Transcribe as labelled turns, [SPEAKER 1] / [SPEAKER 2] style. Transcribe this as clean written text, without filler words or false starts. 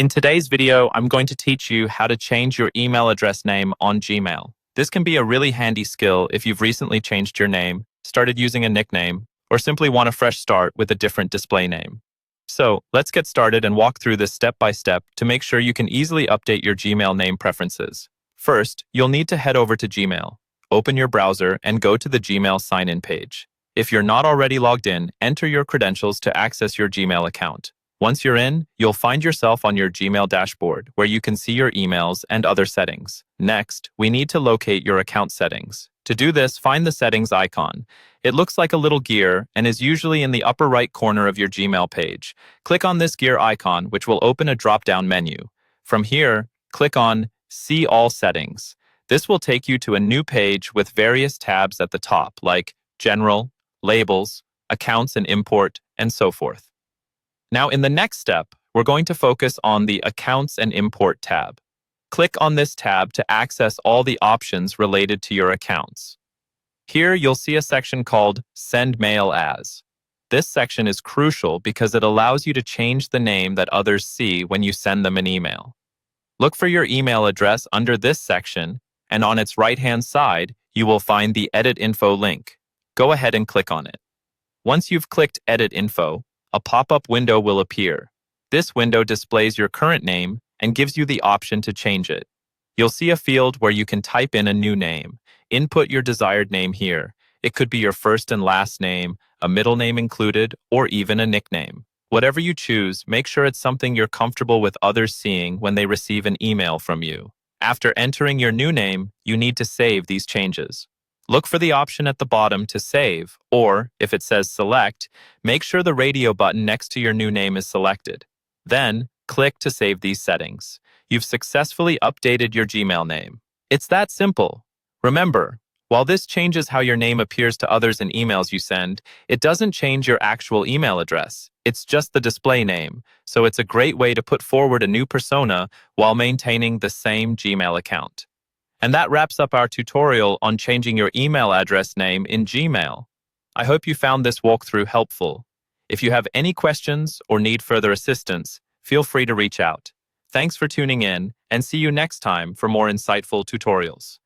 [SPEAKER 1] In today's video, I'm going to teach you how to change your email address name on Gmail. This can be a really handy skill if you've recently changed your name, started using a nickname, or simply want a fresh start with a different display name. So, let's get started and walk through this step by step to make sure you can easily update your Gmail name preferences. First, you'll need to head over to Gmail. Open your browser and go to the Gmail sign-in page. If you're not already logged in, enter your credentials to access your Gmail account. Once you're in, you'll find yourself on your Gmail dashboard, where you can see your emails and other settings. Next, we need to locate your account settings. To do this, find the settings icon. It looks like a little gear and is usually in the upper right corner of your Gmail page. Click on this gear icon, which will open a drop-down menu. From here, click on See All Settings. This will take you to a new page with various tabs at the top, like General, Labels, Accounts and Import, and so forth. Now, in the next step, we're going to focus on the Accounts and Import tab. Click on this tab to access all the options related to your accounts. Here, you'll see a section called Send Mail As. This section is crucial because it allows you to change the name that others see when you send them an email. Look for your email address under this section, and on its right-hand side, you will find the Edit Info link. Go ahead and click on it. Once you've clicked Edit Info, a pop-up window will appear. This window displays your current name and gives you the option to change it. You'll see a field where you can type in a new name. Input your desired name here. It could be your first and last name, a middle name included, or even a nickname. Whatever you choose, make sure it's something you're comfortable with others seeing when they receive an email from you. After entering your new name, you need to save these changes. Look for the option at the bottom to save, or, if it says Select, make sure the radio button next to your new name is selected. Then, click to save these settings. You've successfully updated your Gmail name. It's that simple. Remember, while this changes how your name appears to others in emails you send, it doesn't change your actual email address. It's just the display name, so it's a great way to put forward a new persona while maintaining the same Gmail account. And that wraps up our tutorial on changing your email address name in Gmail. I hope you found this walkthrough helpful. If you have any questions or need further assistance, feel free to reach out. Thanks for tuning in, and see you next time for more insightful tutorials.